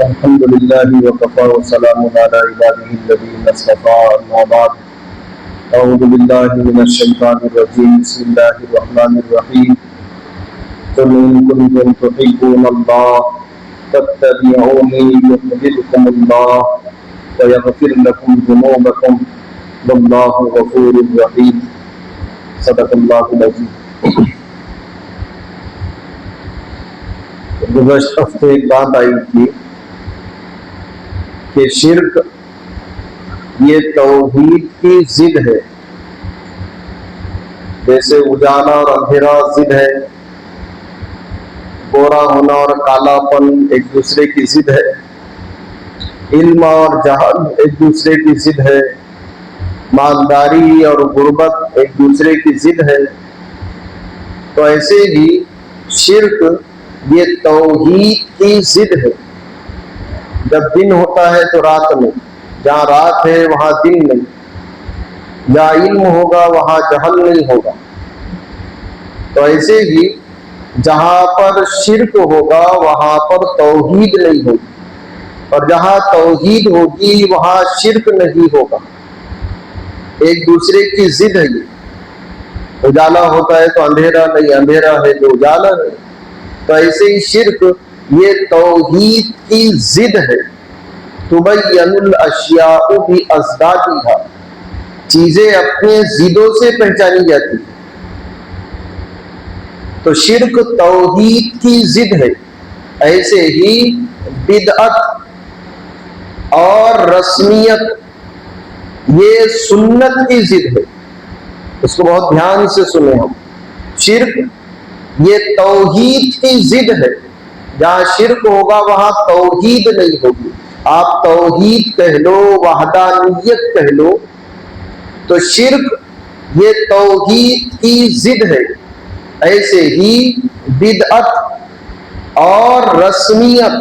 الحمد لله وكفى وسلام على عباده الذين اصطفى أما بعد أعوذ بالله من الشيطان الرجيم بسم الله الرحمن الرحيم قل إن كنتم تحبون الله فاتبعوني يحببكم الله ويغفر لكم ذنوبكم والله غفور رحيم صدق الله العظيم۔ گزشتہ ہفتے ایک بات آئی تھی کہ شرک یہ توحید کی ضد ہے، جیسے اجالا اور اندھیرا ضد ہے، گورا ہونا اور کالا پن ایک دوسرے کی ضد ہے، علم اور جہل ایک دوسرے کی ضد ہے، مالداری اور غربت ایک دوسرے کی ضد ہے، تو ایسے ہی شرک یہ توحید کی ضد ہے۔ جب دن ہوتا ہے تو رات نہیں، جہاں رات ہے وہاں دن نہیں، جہاں علم ہوگا وہاں جہل نہیں ہوگا۔ تو ایسے ہی جہاں پر شرک ہوگا وہاں پر توحید نہیں ہوگی، اور جہاں توحید ہوگی وہاں شرک نہیں ہوگا۔ ایک دوسرے کی ضد ہے۔ یہ اجالا ہوتا ہے تو اندھیرا نہیں، اندھیرا ہے جو اجالا ہے۔ تو ایسے ہی شرک یہ توحید کی ضد ہے۔ تبین الاشیاء بازدادها، چیزیں اپنے ضدوں سے پہچانی جاتی ہیں۔ تو شرک توحید کی ضد ہے، ایسے ہی بدعت اور رسمیت یہ سنت کی ضد ہے۔ اس کو بہت دھیان سے سنیں ہم۔ شرک یہ توحید کی ضد ہے، جہاں شرک ہوگا وہاں توحید نہیں ہوگی۔ آپ توحید کہہ لو، وحدانیت کہہ لو، تو شرک یہ توحید کی ضد ہے۔ ایسے ہی بدعت اور رسمیت،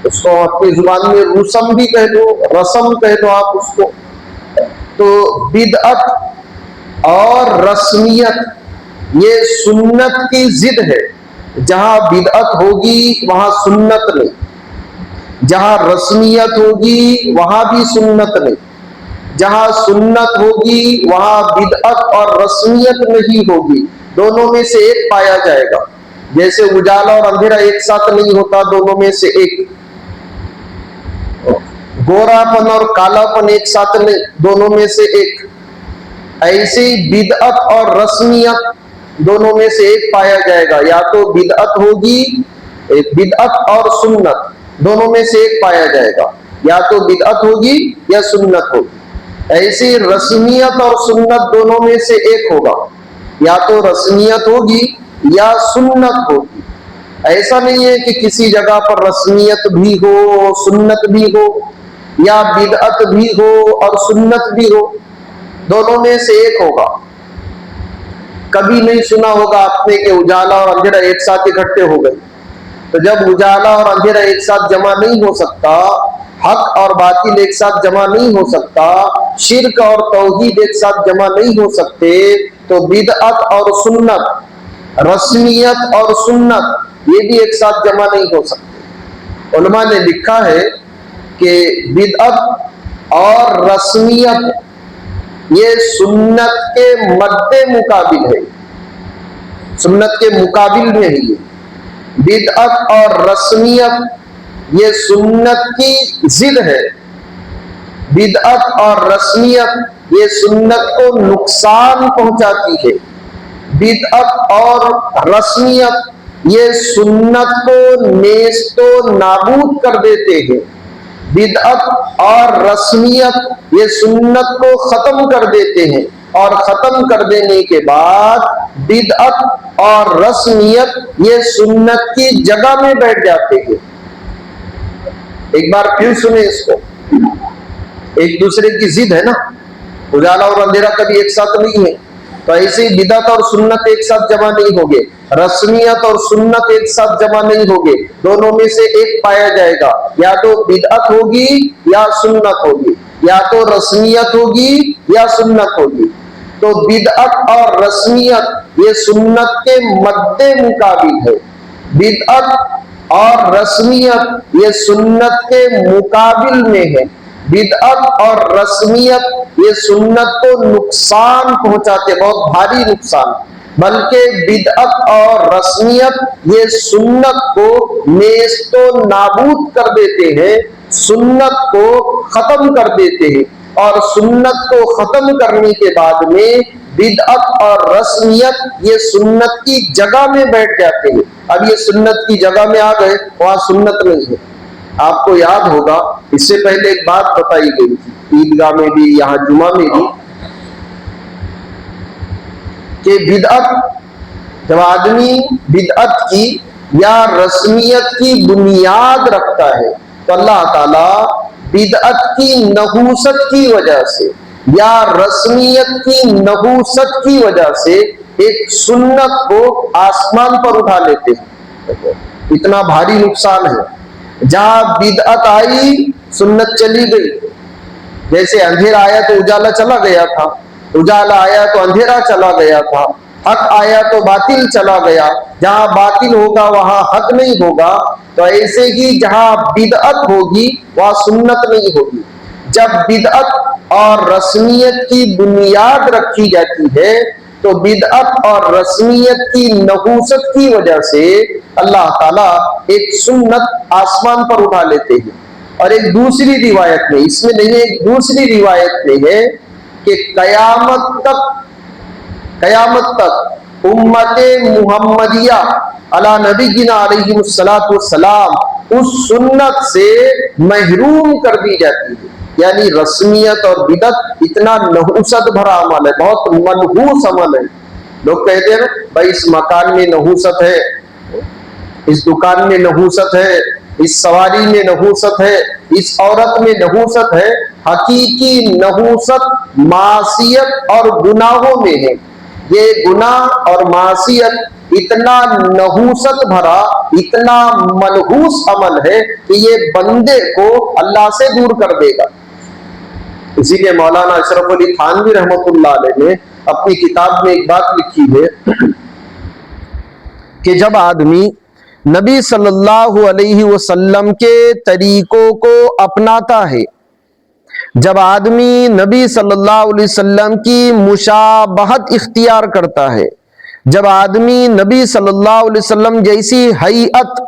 اس کو اپنی زبان میں رسم بھی کہہ دو، رسم کہہ دو آپ اس کو، تو بدعت اور رسمیت یہ سنت کی ضد ہے۔ جہاں بدعت ہوگی وہاں سنت نہیں، جہاں رسمیت ہوگی وہاں بھی سنت نہیں، جہاں سنت ہوگی وہاں بدعت اور رسمیت نہیں ہوگی۔ دونوں میں سے ایک پایا جائے گا، جیسے اجالا اور اندھیرا ایک ساتھ نہیں ہوتا، دونوں میں سے ایک۔ گورا پن اور کالا پن ایک ساتھ نہیں، دونوں میں سے ایک۔ ایسے ہی بدعت اور رسمیت دونوں میں سے ایک پایا جائے گا، یا تو بدعت ہوگی، بدعت اور سنت دونوں میں سے ایک پایا جائے گا، یا تو بدعت ہوگی یا سنت ہوگی۔ ایسے رسمیت اور سنت دونوں میں سے ایک ہوگا، یا تو رسمیت ہوگی یا سنت ہوگی۔ ایسا نہیں ہے کہ کسی جگہ پر رسمیت بھی ہو سنت بھی ہو، یا بدعت بھی ہو اور سنت بھی ہو، دونوں میں سے ایک ہوگا۔ کبھی نہیں سنا ہوگا آپ نے کہ اجالا اور اندھیرا ایک ساتھ اکٹھے ہو گئے۔ تو جب اجالا اور اندھیرا ایک ساتھ جمع نہیں ہو سکتا، حق اور باطل ایک ساتھ جمع نہیں ہو سکتا، شرک اور توحید ایک ساتھ جمع نہیں ہو سکتے، تو بدعت اور سنت، رسمیت اور سنت یہ بھی ایک ساتھ جمع نہیں ہو سکتے۔ علماء نے لکھا ہے کہ بدعت اور رسمیت یہ سنت کے مد مقابل ہے، سنت کے مقابل میں ہے۔ یہ بدعت اور رسمیت یہ سنت کی ضد ہے۔ بدعت اور رسمیت یہ سنت کو نقصان پہنچاتی ہے۔ بدعت اور رسمیت یہ سنت کو نیست و نابود کر دیتے ہیں۔ بدعت اور رسمیت یہ سنت کو ختم کر دیتے ہیں، اور ختم کر دینے کے بعد بدعت اور رسمیت یہ سنت کی جگہ میں بیٹھ جاتے ہیں۔ ایک بار پھر سنیں اس کو، ایک دوسرے کی ضد ہے نا، اجالا اور اندھیرا کبھی ایک ساتھ نہیں ہے، تو ایسے ہی بدعت اور سنت ایک ساتھ جمع نہیں ہوگے، رسمیت اور سنت ایک ساتھ جمع نہیں ہوگے، دونوں میں سے ایک پایا جائے گا، یا تو بدعت ہوگی یا سنت ہوگی، یا تو رسمیت ہوگی یا سنت ہوگی۔ تو بدعت اور رسمیت یہ سنت کے مد مقابل ہے۔ بدعت اور رسمیت یہ سنت کے مقابل میں ہے. بدعت اور رسمیت یہ سنت کو نقصان پہنچاتے، بہت بھاری نقصان، بلکہ بدعت اور رسمیت یہ سنت کو نیست و نابود کر دیتے ہیں، سنت کو ختم کر دیتے ہیں، اور سنت کو ختم کرنے کے بعد میں بدعت اور رسمیت یہ سنت کی جگہ میں بیٹھ جاتے ہیں. اب یہ سنت کی جگہ میں آ گئے، وہاں سنت نہیں ہے. آپ کو یاد ہوگا اس سے پہلے ایک بات بتائی گئی تھی عیدگاہ میں بھی، یہاں جمعہ میں بھی، کہ بدعت، جب آدمی بدعت کی یا رسمیت کی بنیاد رکھتا ہے تو اللہ تعالیٰ بدعت کی نحوست کی وجہ سے یا رسمیت کی نحوست کی وجہ سے ایک سنت کو آسمان پر اٹھا لیتے ہیں. اتنا بھاری نقصان ہے. جہاں بدعت آئی سنت چلی گئی. جیسے اندھیرا آیا تو اجالا چلا گیا تھا، اجالا آیا تو اندھیرا چلا گیا تھا، حق آیا تو باطل چلا گیا. جہاں باطل ہوگا وہاں حق نہیں ہوگا. تو ایسے ہی جہاں بدعت ہوگی وہاں سنت نہیں ہوگی. جب بدعت اور رسمیت کی بنیاد رکھی جاتی ہے تو بدعت اور رسمیت کی نحوست کی وجہ سے اللہ تعالیٰ ایک سنت آسمان پر اٹھا لیتے ہیں. اور ایک دوسری روایت میں، اس میں نہیں ہے، ایک دوسری روایت میں ہے کہ قیامت تک امت محمدیہ علی نبینا علیہ الصلوۃ والسلام اس سنت سے محروم کر دی جاتی ہے. یعنی رسمیت اور بدعت اتنا نحوست بھرا عمل ہے، بہت منحوس عمل ہے. لوگ کہتے ہیں نا بھائی اس مکان میں نحوست ہے، اس دکان میں نحوست ہے، اس سواری میں نحوست ہے، اس عورت میں نحوست ہے. حقیقی نحوست معصیت اور گناہوں میں ہے. یہ گناہ اور معصیت اتنا نحوست بھرا، اتنا منحوس عمل ہے کہ یہ بندے کو اللہ سے دور کر دے گا. اسی لیے مولانا اشرف علی تھانوی رحمۃ اللہ علیہ نے اپنی کتاب میں ایک بات لکھی ہے کہ جب آدمی نبی صلی اللہ علیہ وسلم کے طریقوں کو اپناتا ہے، جب آدمی نبی صلی اللہ علیہ وسلم کی مشابہت اختیار کرتا ہے، جب آدمی نبی صلی اللہ علیہ وسلم جیسی ہیئت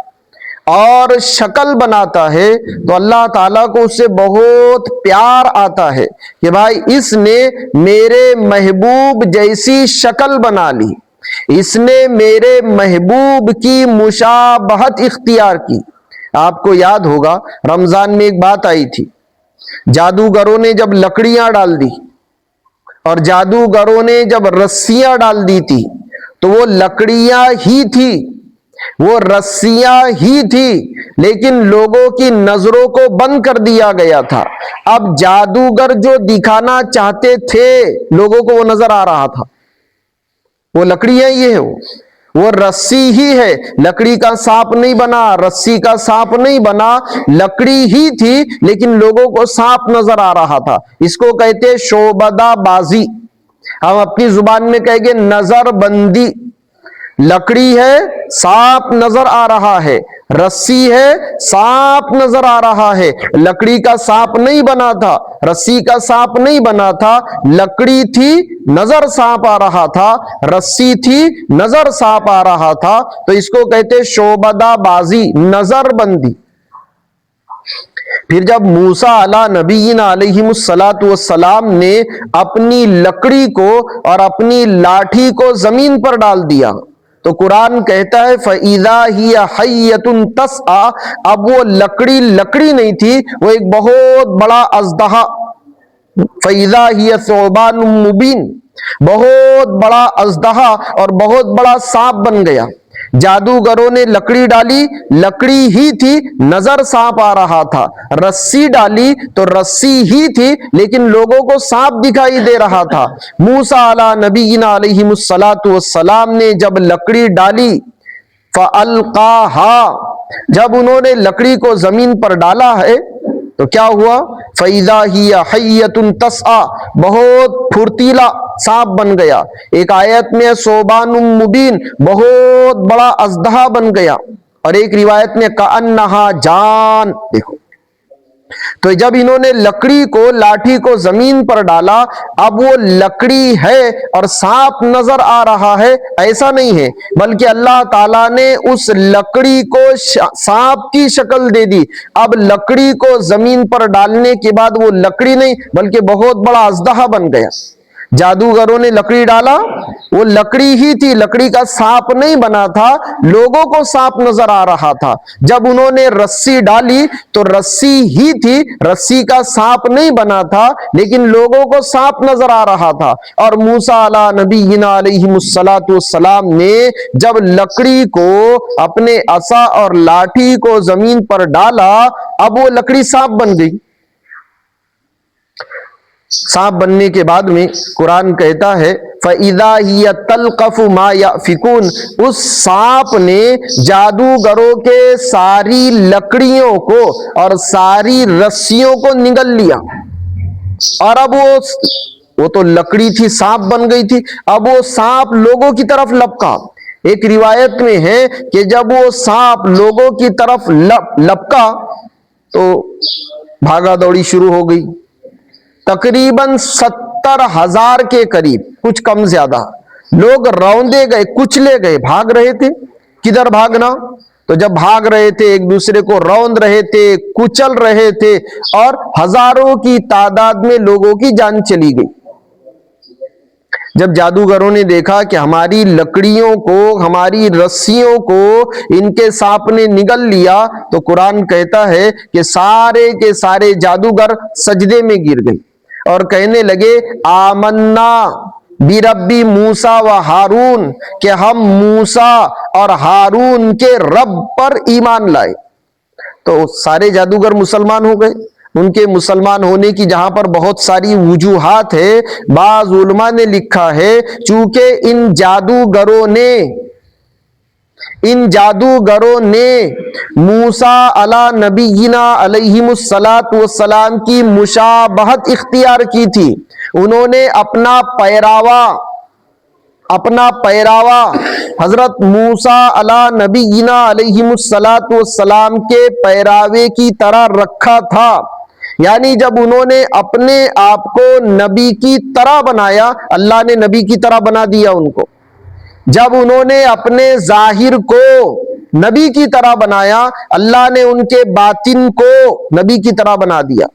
اور شکل بناتا ہے تو اللہ تعالیٰ کو اس سے بہت پیار آتا ہے کہ بھائی اس نے میرے محبوب جیسی شکل بنا لی، اس نے میرے محبوب کی مشابہت اختیار کی. آپ کو یاد ہوگا رمضان میں ایک بات آئی تھی، جادوگروں نے جب لکڑیاں ڈال دی اور جادوگروں نے جب رسیاں ڈال دی تھی تو وہ لکڑیاں ہی تھی، وہ رسیاں ہی تھی، لیکن لوگوں کی نظروں کو بند کر دیا گیا تھا. اب جادوگر جو دکھانا چاہتے تھے لوگوں کو وہ نظر آ رہا تھا، وہ لکڑیاں ہی ہے، وہ رسی ہی ہے. لکڑی کا سانپ نہیں بنا، رسی کا سانپ نہیں بنا، لکڑی ہی تھی لیکن لوگوں کو سانپ نظر آ رہا تھا. اس کو کہتے شعبدہ بازی، ہم اپنی زبان میں کہیں گے نظر بندی. لکڑی ہے سانپ نظر آ رہا ہے، رسی ہے سانپ نظر آ رہا ہے. لکڑی کا سانپ نہیں بنا تھا، رسی کا سانپ نہیں بنا تھا، لکڑی تھی نظر سانپ آ رہا تھا، رسی تھی نظر سانپ آ رہا تھا. تو اس کو کہتے شعبدہ بازی، نظر بندی. پھر جب موسیٰ علیٰ نبینا علیہ الصلوۃ والسلام نے اپنی لکڑی کو اور اپنی لاٹھی کو زمین پر ڈال دیا تو قرآن کہتا ہے فَإِذَا هِيَ حَيَّةٌ تَسْعَىٰ. اب وہ لکڑی نہیں تھی، وہ ایک بہت بڑا اژدہا، فَإِذَا هِيَ ثُعْبَانٌ مُبِينٌ، بہت بڑا اژدہا اور بہت بڑا سانپ بن گیا. جادوگروں نے لکڑی ڈالی، لکڑی ہی تھی نظر سانپ آ رہا تھا. رسی ڈالی تو رسی ہی تھی لیکن لوگوں کو سانپ دکھائی دے رہا تھا. موسیٰ علیٰ نبینا علیہ الصلوۃ والسلام نے جب لکڑی ڈالی فَأَلْقَاهَا، جب انہوں نے لکڑی کو زمین پر ڈالا ہے تو کیا ہوا؟ فَإِذَا هِيَ حَيَّةٌ تَسْعَىٰ، بہت پھرتیلا سانپ بن گیا. ایک آیت میں ثعبان مبین، بہت بڑا اژدہا بن گیا. اور ایک روایت میں کأنہا جان. دیکھو تو جب انہوں نے لکڑی کو لاٹھی کو زمین پر ڈالا اب وہ لکڑی ہے اور سانپ نظر آ رہا ہے، ایسا نہیں ہے بلکہ اللہ تعالیٰ نے اس لکڑی کو سانپ کی شکل دے دی. اب لکڑی کو زمین پر ڈالنے کے بعد وہ لکڑی نہیں بلکہ بہت بڑا اژدہا بن گیا. جادوگروں نے لکڑی ڈالا، وہ لکڑی ہی تھی، لکڑی کا سانپ نہیں بنا تھا، لوگوں کو سانپ نظر آ رہا تھا. جب انہوں نے رسی ڈالی تو رسی ہی تھی، رسی کا سانپ نہیں بنا تھا لیکن لوگوں کو سانپ نظر آ رہا تھا. اور موسیٰ علیہ نبینا علیہ السلام نے جب لکڑی کو اپنے عصا اور لاٹھی کو زمین پر ڈالا اب وہ لکڑی سانپ بن گئی. سانپ بننے کے بعد میں قرآن کہتا ہے فَإِذَا هِيَ تَلْقَفُ مَا يَأْفِكُونَ، اس سانپ نے جادوگروں کے ساری لکڑیوں کو اور ساری رسیوں کو نگل لیا. اور اب وہ تو لکڑی تھی، سانپ بن گئی تھی، اب وہ سانپ لوگوں کی طرف لپکا. ایک روایت میں ہے کہ جب وہ سانپ لوگوں کی طرف لپکا تو بھاگا دوڑی شروع ہو گئی. تقریباً 70,000 کے قریب، کچھ کم زیادہ لوگ روندے گئے، کچلے گئے، بھاگ رہے تھے. کدھر بھاگنا؟ تو جب بھاگ رہے تھے ایک دوسرے کو روند رہے تھے، کچل رہے تھے اور ہزاروں کی تعداد میں لوگوں کی جان چلی گئی. جب جادوگروں نے دیکھا کہ ہماری لکڑیوں کو، ہماری رسیوں کو ان کے سانپ نے نگل لیا تو قرآن کہتا ہے کہ سارے کے سارے جادوگر سجدے میں گر گئے اور کہنے لگے آمنا بربی موسیٰ و ہارون، کہ ہم موسیٰ اور ہارون کے رب پر ایمان لائے. تو سارے جادوگر مسلمان ہو گئے. ان کے مسلمان ہونے کی جہاں پر بہت ساری وجوہات ہے، بعض علماء نے لکھا ہے چونکہ ان جادوگروں نے موسیٰ علی نبینا علیہ السلام کی مشابہت اختیار کی تھی. انہوں نے اپنا پیراوا حضرت موسیٰ علی نبینا علیہ السلام کے پیراوے کی طرح رکھا تھا. یعنی جب انہوں نے اپنے آپ کو نبی کی طرح بنایا، اللہ نے نبی کی طرح بنا دیا ان کو. جب انہوں نے اپنے ظاہر کو نبی کی طرح بنایا، اللہ نے ان کے باطن کو نبی کی طرح بنا دیا.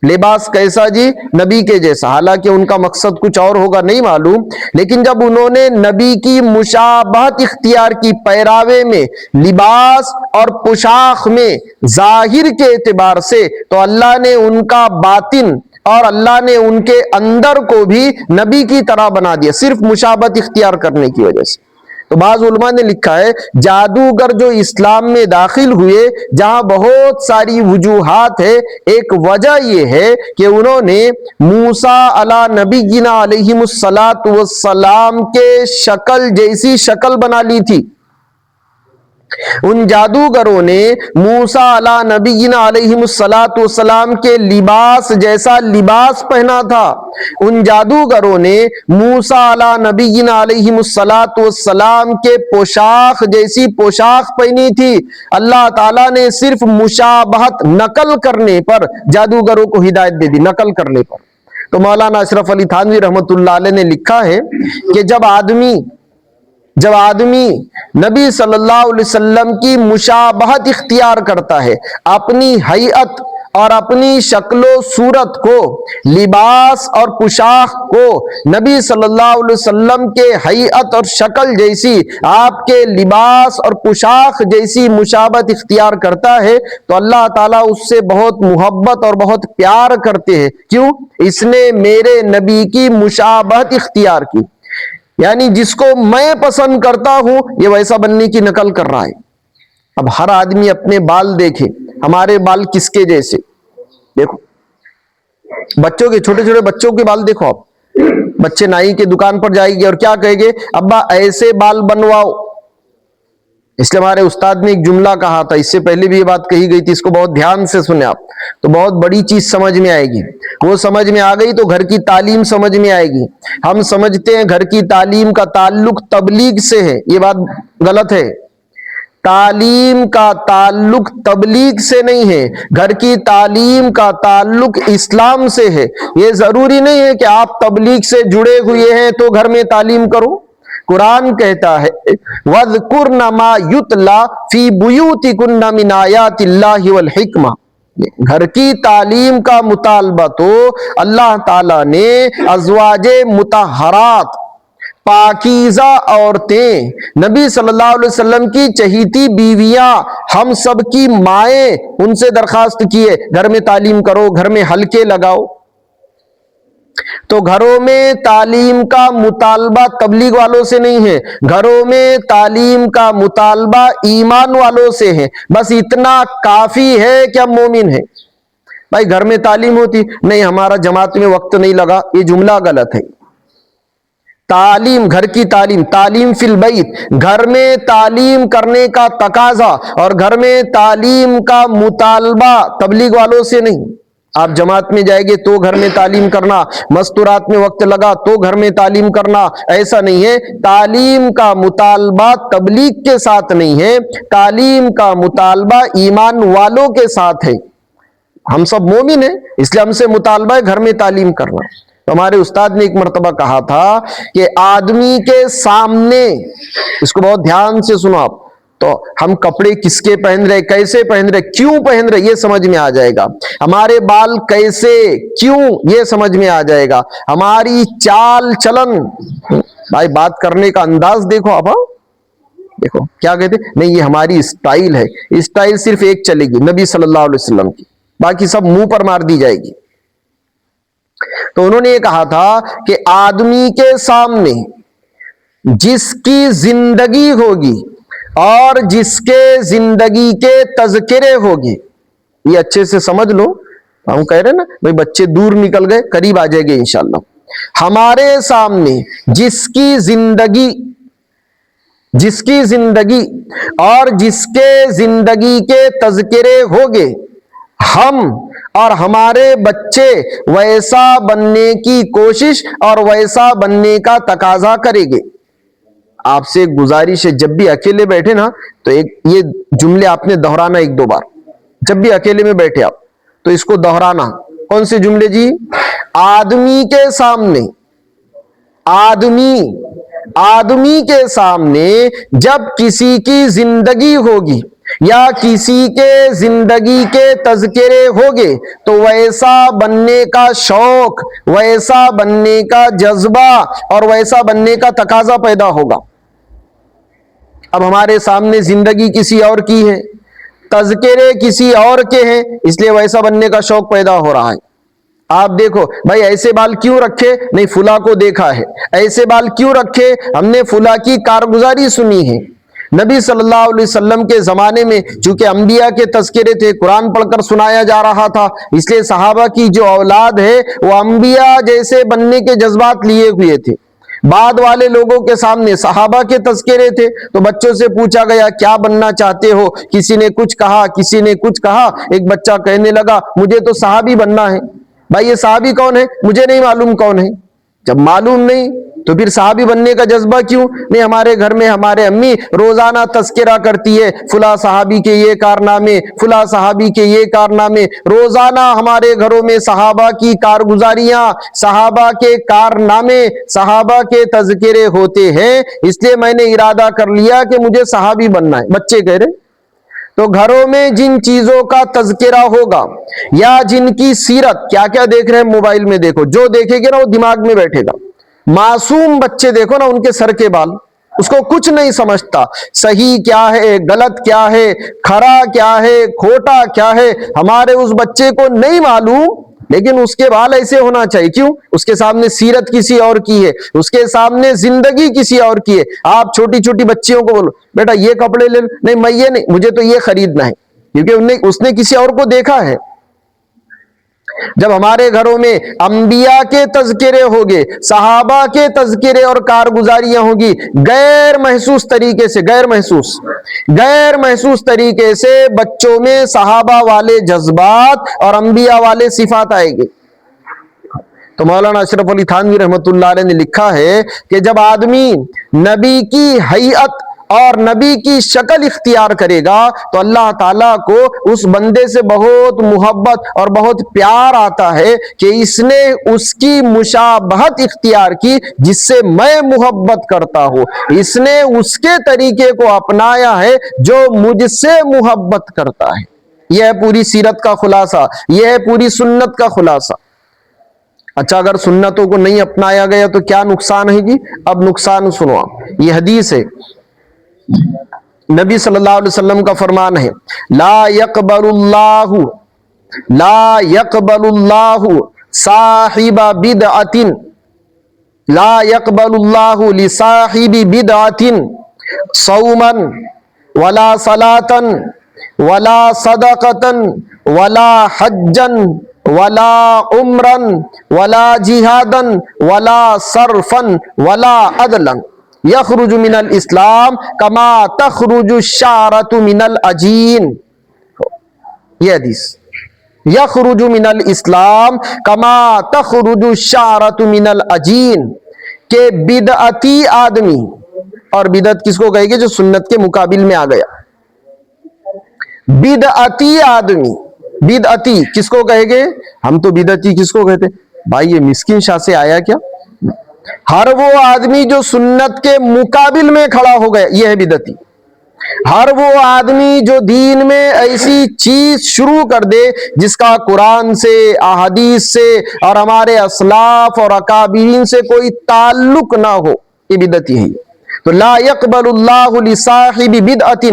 لباس کیسا جی؟ نبی کے جیسا. حالانکہ ان کا مقصد کچھ اور ہوگا نہیں معلوم، لیکن جب انہوں نے نبی کی مشابہت اختیار کی پیراوے میں، لباس اور پوشاک میں، ظاہر کے اعتبار سے، تو اللہ نے ان کا باطن اور اللہ نے ان کے اندر کو بھی نبی کی طرح بنا دیا، صرف مشابہت اختیار کرنے کی وجہ سے. تو بعض علماء نے لکھا ہے جادوگر جو اسلام میں داخل ہوئے، جہاں بہت ساری وجوہات ہے، ایک وجہ یہ ہے کہ انہوں نے موسیٰ علی نبینا علیہ السلام کے شکل جیسی شکل بنا لی تھی. ان جادوگروں نے موسیٰ علی نبینا علیہ السلام کے لباس جیسا لباس پہنا تھا. ان جادوگروں نے موسیٰ علی نبینا علیہ السلام کے پوشاک جیسی پوشاک پہنی تھی. اللہ تعالیٰ نے صرف مشابہت نقل کرنے پر جادوگروں کو ہدایت دے دی، نقل کرنے پر. تو مولانا اشرف علی تھانوی رحمۃ اللہ علیہ نے لکھا ہے کہ جب آدمی نبی صلی اللہ علیہ وسلم کی مشابہت اختیار کرتا ہے، اپنی ہیئت اور اپنی شکل و صورت کو، لباس اور پوشاک کو نبی صلی اللہ علیہ وسلم کے ہیئت اور شکل جیسی، آپ کے لباس اور پوشاک جیسی مشابہت اختیار کرتا ہے تو اللہ تعالیٰ اس سے بہت محبت اور بہت پیار کرتے ہیں. کیوں؟ اس نے میرے نبی کی مشابہت اختیار کی. یعنی جس کو میں پسند کرتا ہوں یہ ویسا بننے کی نقل کر رہا ہے. اب ہر آدمی اپنے بال دیکھے، ہمارے بال کس کے جیسے؟ دیکھو بچوں کے، چھوٹے چھوٹے بچوں کے بال دیکھو. آپ بچے نائی کے دکان پر جائے گے اور کیا کہے گے؟ ابا ایسے بال بنواؤ. اس لیے ہمارے استاد نے ایک جملہ کہا تھا، اس سے پہلے بھی یہ بات کہی گئی تھی، اس کو بہت دھیان سے سنیں آپ تو بہت بڑی چیز سمجھ میں آئے گی. وہ سمجھ میں آ گئی تو گھر کی تعلیم سمجھ میں آئے گی. ہم سمجھتے ہیں گھر کی تعلیم کا تعلق تبلیغ سے ہے، یہ بات غلط ہے. تعلیم کا تعلق تبلیغ سے نہیں ہے، گھر کی تعلیم کا تعلق اسلام سے ہے۔ یہ ضروری نہیں ہے کہ آپ تبلیغ سے جڑے ہوئے ہیں تو گھر میں تعلیم کرو۔ قرآن کہتا ہے وَاذْكُرْنَ مَا يُتْلَى فِي بُيُوتِكُنَّ مِنْ آيَاتِ اللَّهِ وَالْحِكْمَةِ۔ گھر کی تعلیم کا مطالبہ تو اللہ تعالیٰ نے ازواج مطہرات، پاکیزہ عورتیں، نبی صلی اللہ علیہ وسلم کی چہیتی بیویاں، ہم سب کی مائیں، ان سے درخواست کی ہے گھر میں تعلیم کرو، گھر میں حلقے لگاؤ۔ تو گھروں میں تعلیم کا مطالبہ تبلیغ والوں سے نہیں ہے، گھروں میں تعلیم کا مطالبہ ایمان والوں سے ہے۔ بس اتنا کافی ہے کہ ہم مومن ہیں۔ بھائی گھر میں تعلیم ہوتی نہیں، ہمارا جماعت میں وقت نہیں لگا، یہ جملہ غلط ہے۔ تعلیم، گھر کی تعلیم، تعلیم فی البیت، گھر میں تعلیم کرنے کا تقاضا اور گھر میں تعلیم کا مطالبہ تبلیغ والوں سے نہیں۔ آپ جماعت میں جائیں گے تو گھر میں تعلیم کرنا، مستورات میں وقت لگا تو گھر میں تعلیم کرنا، ایسا نہیں ہے۔ تعلیم کا مطالبہ تبلیغ کے ساتھ نہیں ہے، تعلیم کا مطالبہ ایمان والوں کے ساتھ ہے۔ ہم سب مومن ہیں، اس لیے ہم سے مطالبہ ہے گھر میں تعلیم کرنا۔ ہمارے استاد نے ایک مرتبہ کہا تھا کہ آدمی کے سامنے، اس کو بہت دھیان سے سنو آپ، تو ہم کپڑے کس کے پہن رہے، کیسے پہن رہے، کیوں پہن رہے، یہ سمجھ میں آ جائے گا۔ ہمارے بال کیسے، کیوں، یہ سمجھ میں آ جائے گا۔ ہماری چال چلن، بھائی بات کرنے کا انداز دیکھو آپ، دیکھو کیا کہتے نہیں، یہ ہماری اسٹائل ہے، اسٹائل صرف ایک چلے گی نبی صلی اللہ علیہ وسلم کی، باقی سب منہ پر مار دی جائے گی۔ تو انہوں نے یہ کہا تھا کہ آدمی کے سامنے جس کی زندگی ہوگی اور جس کے زندگی کے تذکرے ہوگی، یہ اچھے سے سمجھ لو، ہم کہہ رہے ہیں نا بھئی بچے دور نکل گئے، قریب آ جائے گے انشاءاللہ۔ ہمارے سامنے جس کی زندگی اور جس کے زندگی کے تذکرے ہوگے، ہم اور ہمارے بچے ویسا بننے کی کوشش اور ویسا بننے کا تقاضا کریں گے۔ آپ سے ایک گزارش ہے، جب بھی اکیلے بیٹھے نا تو یہ جملے آپ نے دہرانا ایک دو بار، جب بھی اکیلے میں بیٹھے آپ تو اس کو دہرانا۔ کون سے جملے جی؟ آدمی کے سامنے، آدمی کے سامنے جب کسی کی زندگی ہوگی یا کسی کے زندگی کے تذکرے ہوگے تو ویسا بننے کا شوق، ویسا بننے کا جذبہ اور ویسا بننے کا تقاضا پیدا ہوگا۔ اب ہمارے سامنے زندگی کسی اور کی ہے، تذکرے کسی اور کے ہیں، اس لیے ویسا بننے کا شوق پیدا ہو رہا ہے۔ آپ دیکھو بھائی ایسے بال کیوں رکھے، نہیں فلاں کو دیکھا ہے، ایسے بال کیوں رکھے، ہم نے فلاں کی کارگزاری سنی ہے۔ نبی صلی اللہ علیہ وسلم کے زمانے میں چونکہ انبیاء کے تذکرے تھے، قرآن پڑھ کر سنایا جا رہا تھا، اس لیے صحابہ کی جو اولاد ہے وہ انبیاء جیسے بننے کے جذبات لیے ہوئے تھے۔ بعد والے لوگوں کے سامنے صحابہ کے تذکرے تھے تو بچوں سے پوچھا گیا کیا بننا چاہتے ہو، کسی نے کچھ کہا، کسی نے کچھ کہا، ایک بچہ کہنے لگا مجھے تو صحابی بننا ہے۔ بھائی یہ صحابی کون ہے؟ مجھے نہیں معلوم کون ہے۔ جب معلوم نہیں تو پھر صحابی بننے کا جذبہ کیوں نہیں؟ ہمارے گھر میں ہمارے امی روزانہ تذکرہ کرتی ہے، فلاں صحابی کے یہ کارنامے، فلاں صحابی کے یہ کارنامے، روزانہ ہمارے گھروں میں صحابہ کی کارگزاریاں، صحابہ کے کارنامے، صحابہ کے تذکرے ہوتے ہیں، اس لیے میں نے ارادہ کر لیا کہ مجھے صحابی بننا ہے۔ بچے کہہ رہے تو گھروں میں جن چیزوں کا تذکرہ ہوگا یا جن کی سیرت، کیا کیا دیکھ رہے ہیں موبائل میں، دیکھو جو دیکھے گے نا وہ دماغ میں بیٹھے گا۔ معصوم بچے دیکھو نا، ان کے سر کے بال، اس کو کچھ نہیں سمجھتا، صحیح کیا ہے، غلط کیا ہے، کھرا کیا ہے، کھوٹا کیا ہے، ہمارے اس بچے کو نہیں معلوم، لیکن اس کے بال ایسے ہونا چاہیے۔ کیوں؟ اس کے سامنے سیرت کسی اور کی ہے، اس کے سامنے زندگی کسی اور کی ہے۔ آپ چھوٹی چھوٹی بچیوں کو بولو بیٹا یہ کپڑے لے، نہیں میں یہ نہیں، مجھے تو یہ خریدنا ہے، کیونکہ اس نے کسی اور کو دیکھا ہے۔ جب ہمارے گھروں میں انبیاء کے تذکرے ہوگے، صحابہ کے تذکرے اور کارگزاریاں ہوگی، غیر محسوس طریقے سے بچوں میں صحابہ والے جذبات اور انبیاء والے صفات آئے گے۔ تو مولانا اشرف علی تھانوی رحمۃ اللہ علیہ نے لکھا ہے کہ جب آدمی نبی کی حیت اور نبی کی شکل اختیار کرے گا تو اللہ تعالیٰ کو اس بندے سے بہت محبت اور بہت پیار آتا ہے کہ اس نے اس کی مشابہت اختیار کی جس سے میں محبت کرتا ہوں، اس نے اس کے طریقے کو اپنایا ہے جو مجھ سے محبت کرتا ہے۔ یہ ہے پوری سیرت کا خلاصہ، یہ ہے پوری سنت کا خلاصہ۔ اچھا، اگر سنتوں کو نہیں اپنایا گیا تو کیا نقصان ہے جی؟ اب نقصان سنو آپ، یہ حدیث ہے، نبی صلی اللہ علیہ وسلم کا فرمان ہے، لا يقبل اللہ صاحب بدعۃ، لا يقبل اللہ لصاحب بدعۃ صوما ولا صلاة ولا صدقة ولا حجا ولا عمرا ولا جہادا ولا صرفا ولا عدلا یخرج من الاسلام کما تخرج الشعرۃ من العجین۔ یہ حدیث، یخرج من الاسلام کما تخرج الشعرۃ من العجین، کہ بدعتی آدمی، اور بدعت کس کو کہے گے؟ جو سنت کے مقابل میں آ گیا۔ بدعتی آدمی، بدعتی کس کو کہے گے؟ ہم تو بدعتی کس کو کہتے؟ بھائی یہ مسکین شاہ سے آیا کیا؟ ہر وہ آدمی جو سنت کے مقابل میں کھڑا ہو گیا، یہ ہے بدعتی۔ ہر وہ آدمی جو دین میں ایسی چیز شروع کر دے جس کا قرآن سے، احادیث سے اور ہمارے اسلاف اور اکابرین سے کوئی تعلق نہ ہو، یہ بدعتی ہے۔ تو لا يقبل اللہ لصاحب بدعۃ،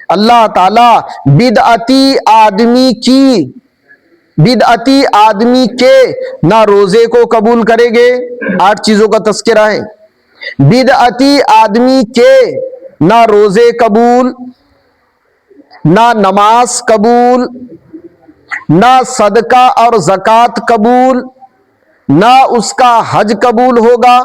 اللہ تعالی بدعتی آدمی کے نہ روزے کو قبول کرے گے، 8 چیزوں کا تذکرہ ہے، بدعتی آدمی کے نہ روزے قبول، نہ نماز قبول، نہ صدقہ اور زکوٰۃ قبول، نہ اس کا حج قبول ہوگا،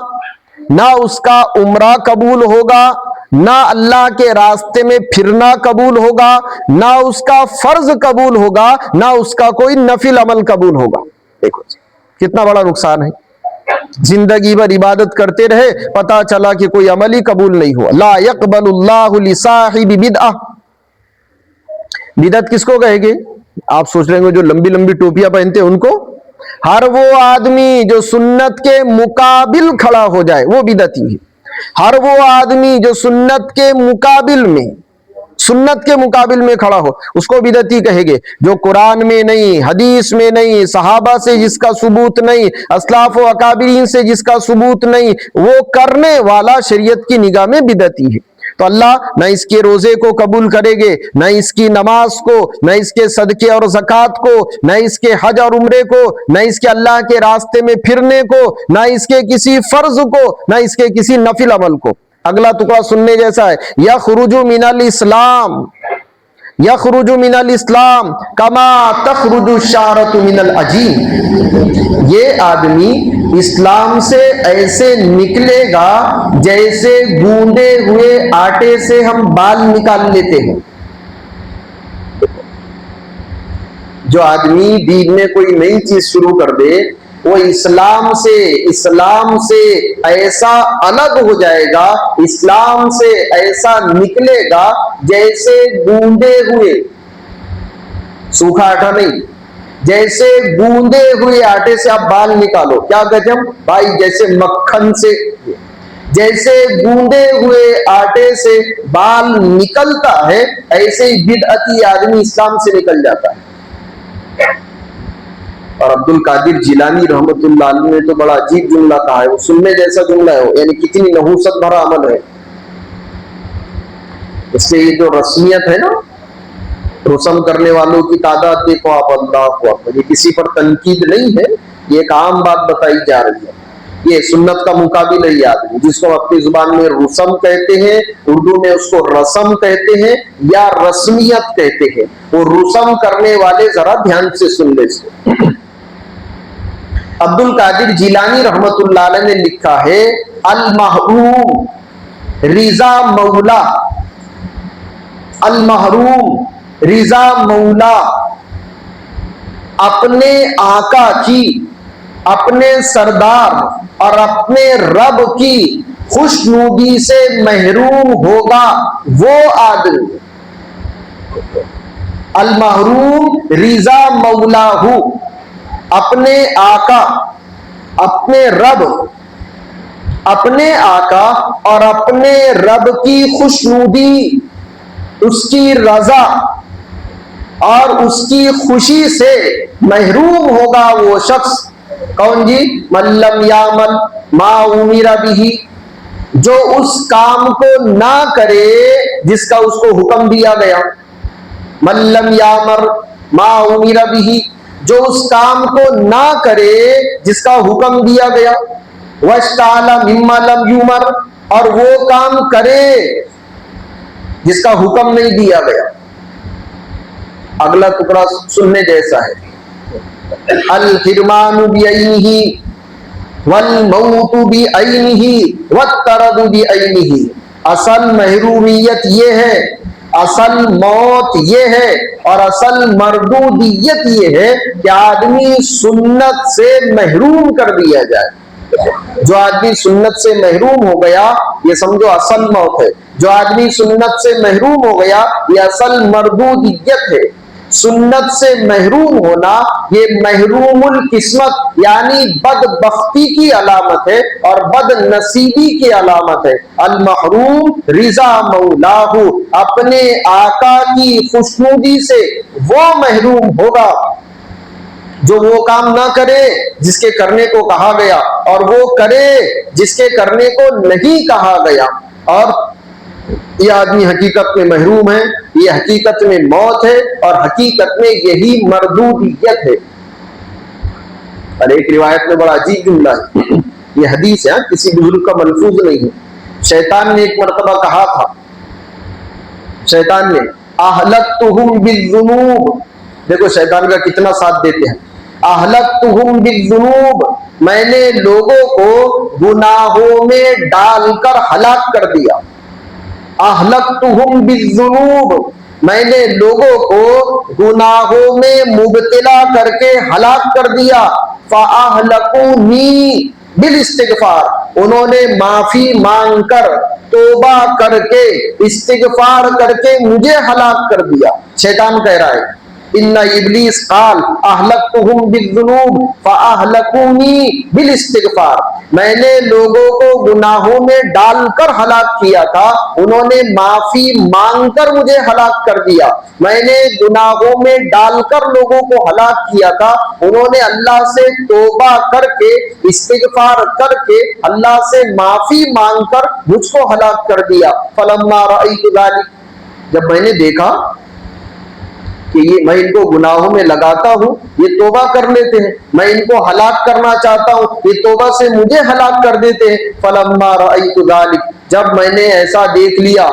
نہ اس کا عمرہ قبول ہوگا، نہ اللہ کے راستے میں پھرنا قبول ہوگا، نہ اس کا فرض قبول ہوگا، نہ اس کا کوئی نفل عمل قبول ہوگا۔ دیکھو کتنا بڑا نقصان ہے، زندگی بھر عبادت کرتے رہے، پتا چلا کہ کوئی عمل ہی قبول نہیں ہوا۔ لا يقبل اللہ لصاحب بدعہ، بدعت کس کو کہے گے؟ آپ سوچ رہے ہیں جو لمبی لمبی ٹوپیاں پہنتے ہیں ان کو؟ ہر وہ آدمی جو سنت کے مقابل کھڑا ہو جائے وہ بدعتی ہے۔ ہر وہ آدمی جو سنت کے مقابل میں کھڑا ہو اس کو بدعتی کہے گے۔ جو قرآن میں نہیں، حدیث میں نہیں، صحابہ سے جس کا ثبوت نہیں، اسلاف و اکابرین سے جس کا ثبوت نہیں، وہ کرنے والا شریعت کی نگاہ میں بدعتی ہے۔ تو اللہ نہ اس کے روزے کو قبول کرے گے، نہ اس کی نماز کو، نہ اس کے صدقے اور زکوٰۃ کو، نہ اس کے حج اور عمرے کو، نہ اس کے اللہ کے راستے میں پھرنے کو، نہ اس کے کسی فرض کو، نہ اس کے کسی نفل عمل کو۔ اگلا ٹکڑا سننے جیسا ہے، یخرج من الاسلام، یخرج من الاسلام کما تخرج الشعرۃ من العجین، یہ آدمی اسلام سے ایسے نکلے گا جیسے گوندے ہوئے آٹے سے ہم بال نکال لیتے ہیں۔ جو آدمی دین میں کوئی نئی چیز شروع کر دے وہ اسلام سے ایسا الگ ہو جائے گا، اسلام سے ایسا نکلے گا جیسے گوندے ہوئے، سوکھا آٹا نہیں، جیسے گوندے ہوئے آٹے سے آپ بال نکالو، کیا کہتے ہیں بھائی؟ جیسے مکھن سے، جیسے گوندے ہوئے آٹے سے بال نکلتا ہے ایسے ہی بدعتی آدمی اسلام سے نکل جاتا ہے۔ اور عبد القادر جیلانی رحمت اللہ علیہ نے تو بڑا عجیب جملہ کہا ہے، وہ سننے جیسا جملہ ہے، یعنی کتنی نحوست بھرا عمل ہے اس سے۔ یہ جو رسمیت ہے نا، رسم کرنے والوں کی تعداد دیکھو آپ، اللہ اکبر، یہ کسی پر تنقید نہیں ہے، یہ ایک عام بات بتائی جا رہی ہے۔ یہ سنت کا مقابل ہے، یہ آدمی جس کو اپنی زبان میں رسم کہتے ہیں، اردو میں اس کو رسم کہتے ہیں یا رسمیت کہتے ہیں۔ وہ رسم کرنے والے ذرا دھیان سے سن لے سے، عبد القادر جیلانی رحمت اللہ علیہ نے لکھا ہے، المحروم رضا مولا، المحروم رضا مولا، اپنے آقا کی، اپنے سردار اور اپنے رب کی خوشنودی سے محروم ہوگا وہ آدمی. المحروم رضا مولاہ، اپنے آقا، اپنے رب، اپنے آقا اور اپنے رب کی خوشنودی، اس کی رضا اور اس کی خوشی سے محروم ہوگا وہ شخص. کون جی؟ من لم یعمل ما امر بہ، جو اس کام کو نہ کرے جس کا اس کو حکم دیا گیا. من لم یعمل ما امر بہ، جو اس کام کو نہ کرے جس کا حکم دیا گیا. واشتعل مما لم یؤمر، اور وہ کام کرے جس کا حکم نہیں دیا گیا. اگلا ٹکڑا سننے جیسا ہے. الحرمان بعینہ والموت بعینہ والطرد بعینہ. اصل محرومیت یہ ہے، اصل موت یہ ہے، اور اصل مردودیت یہ ہے کہ آدمی سنت سے محروم کر دیا جائے. جو آدمی سنت سے محروم ہو گیا یہ سمجھو اصل موت ہے. جو آدمی سنت سے محروم ہو گیا یہ اصل مردودیت ہے. سنت سے محروم ہونا یہ محروم القسمت یعنی بدبختی کی علامت ہے اور بد نصیبی کی علامت ہے. المحروم رضا مولاہ، اپنے آقا کی خوشنودی سے وہ محروم ہوگا جو وہ کام نہ کرے جس کے کرنے کو کہا گیا اور وہ کرے جس کے کرنے کو نہیں کہا گیا. اور یہ آدمی حقیقت میں محروم ہے، یہ حقیقت میں موت ہے اور حقیقت میں یہی مردودیت ہے. اور ایک روایت میں بڑا عجیب جملہ ہے، یہ حدیث ہے، کسی بزرگ کا ملفوظ نہیں ہے. شیطان نے ایک مرتبہ کہا تھا، شیطان نے اہلکتہم بالذنوب، دیکھو شیطان کا کتنا ساتھ دیتے ہیں. اہلکتہم بالذنوب، میں نے لوگوں کو گناہوں میں ڈال کر ہلاک کر دیا. اہلکتہم بالذنوب، میں نے لوگوں کو گناہوں میں مبتلا کر کے ہلاک کر دیا. فاہلکونی بالاستغفار، انہوں نے معافی مانگ کر، توبہ کر کے، استغفار کر کے مجھے ہلاک کر دیا. شیطان کہہ رہا ہے ان ابلیس قال اہلکتہم بالذنوب فاہلکونی بالاستغفار، میں نے لوگوں کو گناہوں میں ڈال کر ہلاک کیا تھا، انہوں نے معافی مانگ کر مجھے ہلاک کر دیا. میں نے گناہوں میں ڈال کر لوگوں کو ہلاک کیا تھا، انہوں نے اللہ سے توبہ کر کے، استغفار کر کے، اللہ سے معافی مانگ کر مجھ کو ہلاک کر دیا. فلما رأیت ذلک، جب میں نے دیکھا کہ یہ میں ان کو گناہوں میں لگاتا ہوں یہ توبہ کر لیتے ہیں، میں ان کو ہلاک کرنا چاہتا ہوں یہ توبہ سے مجھے ہلاک کر دیتے ہیں. فلما رأیت ذلک، جب میں نے ایسا دیکھ لیا،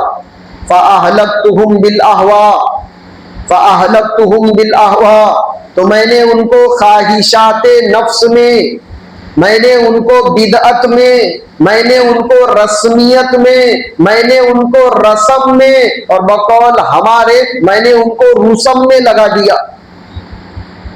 فأہلکتہم بالاہواء، فأہلکتہم بالاہواء، تو میں نے ان کو خواہشات نفس میں نے ان کو بدعت میں نے ان کو رسمیت میں نے ان کو رسم میں، اور بقول ہمارے میں نے ان کو رسم میں لگا دیا.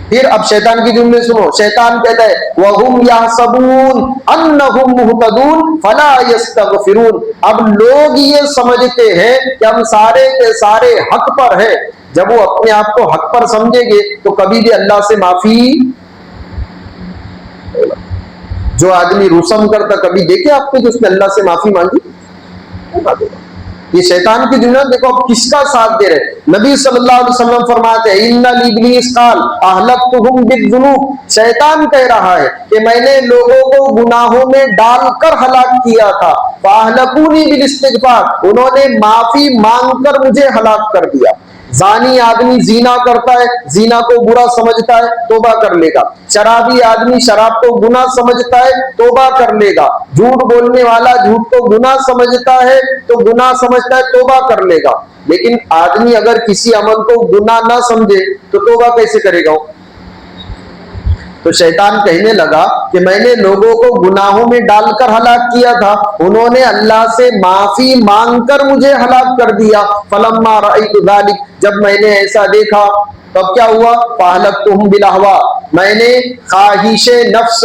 پھر اب شیطان کی جملے سنو. شیطان کہتا ہے وَهُمْ يَحْسَبُونَ أَنَّهُمْ مُهْتَدُونَ فَلَا يَسْتَغْفِرُونَ، اب لوگ یہ سمجھتے ہیں کہ ہم سارے کے سارے حق پر ہیں. جب وہ اپنے آپ کو حق پر سمجھیں گے تو کبھی بھی اللہ سے معافی، جو آدمی رسم کرتا کبھی دیکھے آپ نے جو اس نے اللہ سے معافی مانگی؟ یہ شیطان کی جملہ دیکھو اب کس کا ساتھ دے رہے. نبی صلی اللہ علیہ وسلم فرماتے ہیں ان ابلیس قال اہلکتہم بالذنوب، شیطان کہہ رہا ہے کہ میں نے لوگوں کو گناہوں میں ڈال کر ہلاک کیا تھا. فاہلکونی بالاستغفار، انہوں نے معافی مانگ کر مجھے ہلاک کر دیا. زانی آدمی زینا کرتا ہے، زینا کو برا سمجھتا ہے، توبہ کر لے گا. شرابی آدمی شراب کو گناہ سمجھتا ہے، توبہ کر لے گا. جھوٹ بولنے والا جھوٹ کو گناہ سمجھتا ہے تو گناہ سمجھتا ہے، توبہ کر لے گا. لیکن آدمی اگر کسی عمل کو گناہ نہ سمجھے تو توبہ کیسے کرے گا؟ تو شیطان کہنے لگا کہ میں نے لوگوں کو گناہوں میں ڈال کر ہلاک کیا تھا، انہوں نے اللہ سے معافی مانگ کر مجھے ہلاک کر دیا. فلما رأیت ذلک، جب میں نے ایسا دیکھا تب کیا ہوا؟ فاہلکتہم بالاہواء، میں نے خواہش نفس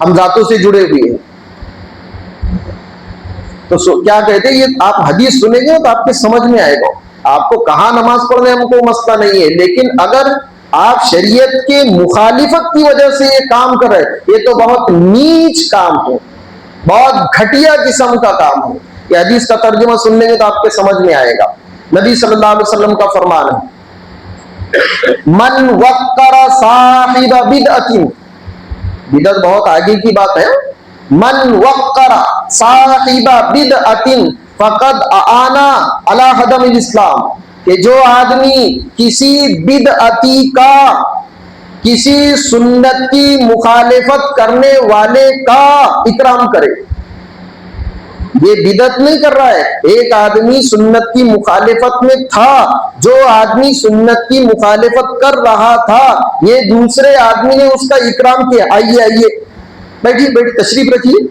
ہم ذاتوں سے جڑے ہوئے ہیں. تو کیا کہتے ہیں, یہ آپ حدیث سنیں گے تو آپ کے سمجھ میں آئے گا. آپ کو کہاں نماز پڑھنے ہم کو مسئلہ نہیں ہے, لیکن اگر آپ شریعت کے مخالفت کی وجہ سے یہ کام کر رہے ہیں, یہ تو بہت نیچ کام ہے, بہت گھٹیا قسم کا کام ہے. یہ حدیث کا ترجمہ سن لیں گے تو آپ کے سمجھ میں آئے گا. نبی صلی اللہ علیہ وسلم کا فرمان ہے, من وقر صاحب بدعت, بدعت بہت آگے کی بات ہے, من وقر صاحب بدعت فقد اعانا علی ہدم الاسلام, کہ جو آدمی کسی بدعتی کا, کسی سنت کی مخالفت کرنے والے کا اکرام کرے. یہ بدعت نہیں کر رہا ہے, ایک آدمی سنت کی مخالفت میں تھا, جو آدمی سنت کی مخالفت کر رہا تھا, یہ دوسرے آدمی نے اس کا اکرام کیا. آئیے آئیے بیٹھیے بیٹھیے تشریف رکھیے.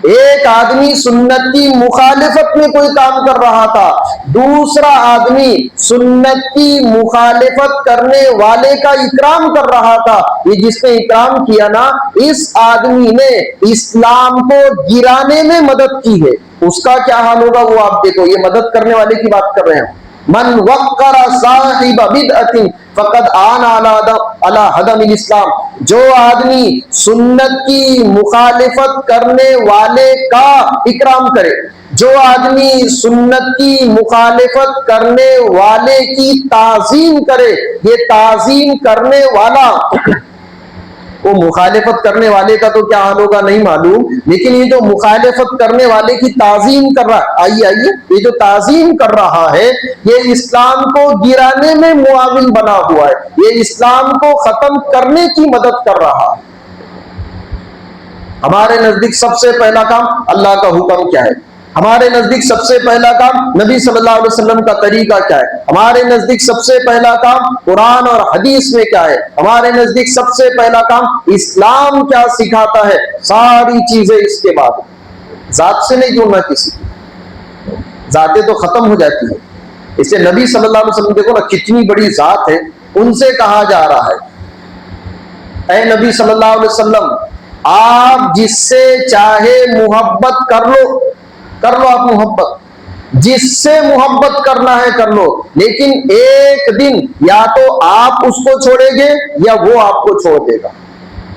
ایک آدمی سنت کی مخالفت میں کوئی کام کر رہا تھا, دوسرا آدمی سنت کی مخالفت کرنے والے کا اکرام کر رہا تھا. یہ جس نے اکرام کیا نا, اس آدمی نے اسلام کو گرانے میں مدد کی ہے. اس کا کیا حال ہوگا وہ آپ دیکھو. یہ مدد کرنے والے کی بات کر رہے ہیں. من وقر صاحب بدعت فقد آن علی ہدم الاسلام, جو آدمی سنت کی مخالفت کرنے والے کا اکرام کرے, جو آدمی سنت کی مخالفت کرنے والے کی تعظیم کرے. یہ تعظیم کرنے والا, وہ مخالفت کرنے والے کا تو کیا حال ہوگا نہیں معلوم, لیکن یہ جو مخالفت کرنے والے کی تعظیم کر رہا ہے, آئیے آئیے, یہ جو تعظیم کر رہا ہے یہ اسلام کو گرانے میں معاون بنا ہوا ہے, یہ اسلام کو ختم کرنے کی مدد کر رہا ہے. ہمارے نزدیک سب سے پہلا کام اللہ کا حکم کیا ہے, ہمارے نزدیک سب سے پہلا کام نبی صلی اللہ علیہ وسلم کا طریقہ کیا ہے, ہمارے نزدیک سب سے پہلا کام قرآن اور حدیث میں کیا ہے, ہمارے نزدیک سب سے پہلا کام اسلام کیا سکھاتا ہے. ساری چیزیں اس کے بعد. ذات سے نہیں جڑنا کسی کی, ذاتیں تو ختم ہو جاتی ہیں. اس لیے نبی صلی اللہ علیہ وسلم دیکھو نا کتنی بڑی ذات ہے, ان سے کہا جا رہا ہے اے نبی صلی اللہ علیہ وسلم, آپ جس سے چاہے محبت کر لو, کر لو آپ محبت, جس سے محبت کرنا ہے کر لو, لیکن ایک دن یا تو آپ اس کو چھوڑیں گے یا وہ آپ کو چھوڑ دے گا.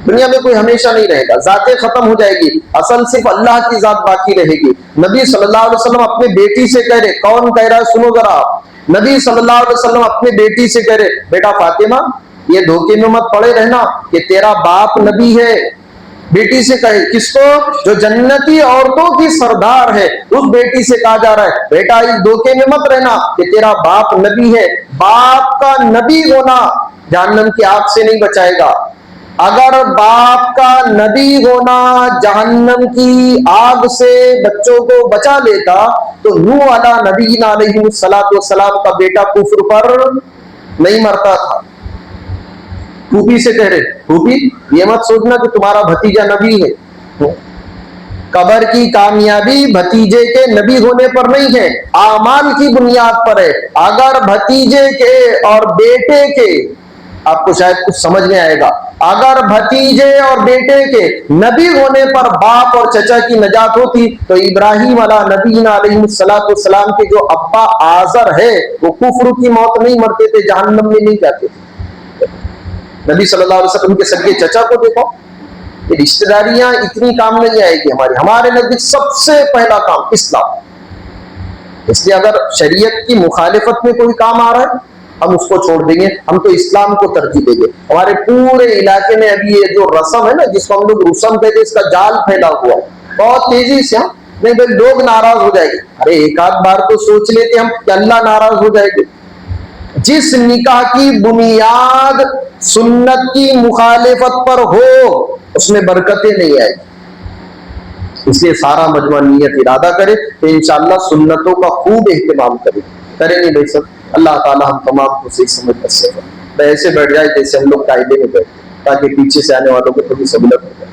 دنیا میں کوئی ہمیشہ نہیں رہے گا, ذاتیں ختم ہو جائے گی, اصل صرف اللہ کی ذات باقی رہے گی. نبی صلی اللہ علیہ وسلم اپنے بیٹی سے کہہ رہے, کون کہہ رہا ہے سنو ذرا آپ, نبی صلی اللہ علیہ وسلم اپنے بیٹی سے کہہ رہے, بیٹا فاطمہ یہ دھوکے میں مت پڑے رہنا کہ تیرا باپ نبی ہے. بیٹی سے کہے, کس کو, جو جنتی عورتوں کی سردار ہے, اس بیٹی سے کہا جا رہا ہے بیٹا اس دھوکے میں مت رہنا کہ تیرا باپ نبی ہے. باپ کا نبی ہونا جہنم کی آگ سے نہیں بچائے گا. اگر باپ کا نبی ہونا جہنم کی آگ سے بچوں کو بچا لیتا تو نوح علیہ نبینا علیہ السلام کا بیٹا کفر پر نہیں مرتا تھا. پھوپھی سے کہہ رہے, پھوپھی یہ مت سوچنا کہ تمہارا بھتیجا نبی ہے. قبر کی کامیابی بھتیجے کے نبی ہونے پر نہیں ہے, اعمال کی بنیاد پر ہے. اگر بھتیجے کے اور بیٹے کے, آپ کو شاید کچھ سمجھ میں آئے گا, اگر بھتیجے اور بیٹے کے نبی ہونے پر باپ اور چچا کی نجات ہوتی تو ابراہیم علیہ نبینا علیہ السلام کے جو ابا آزر ہے وہ کفر کی موت نہیں مرتے تھے, جہنم میں نہیں جاتے تھے. نبی صلی اللہ علیہ وسلم کے سگے چچا کو دیکھو, یہ رشتہ داریاں اتنی کام نہیں آئے گی ہماری. ہمارے نزدیک سب سے پہلا کام اسلام. اس لیے اگر شریعت کی مخالفت میں کوئی کام آ رہا ہے ہم اس کو چھوڑ دیں گے, ہم تو اسلام کو ترجیح دیں گے. ہمارے پورے علاقے میں ابھی یہ جو رسم ہے نا, جس کو ہم لوگ رسم کہتے ہیں, اس کا جال پھیلا ہوا ہے بہت تیزی سے. نہیں بھائی لوگ ناراض ہو جائیں گے, ارے ایک آدھ بار تو سوچ لیتے ہم کہ اللہ ناراض ہو جائے گے. جس نکاح کی بنیاد سنت کی مخالفت پر ہو اس میں برکتیں نہیں آئے گی. اس لیے سارا مجمع نیت ارادہ کرے تو انشاءاللہ سنتوں کا خوب اہتمام کریں گے بھائی سب. اللہ تعالی ہم تمام کو صحیح سمجھ کر سے ایسے بیٹھ جائے جیسے ہم لوگ قاعدے میں بیٹھے, تاکہ پیچھے سے آنے والوں کو تھوڑی سہولت ہو جائے.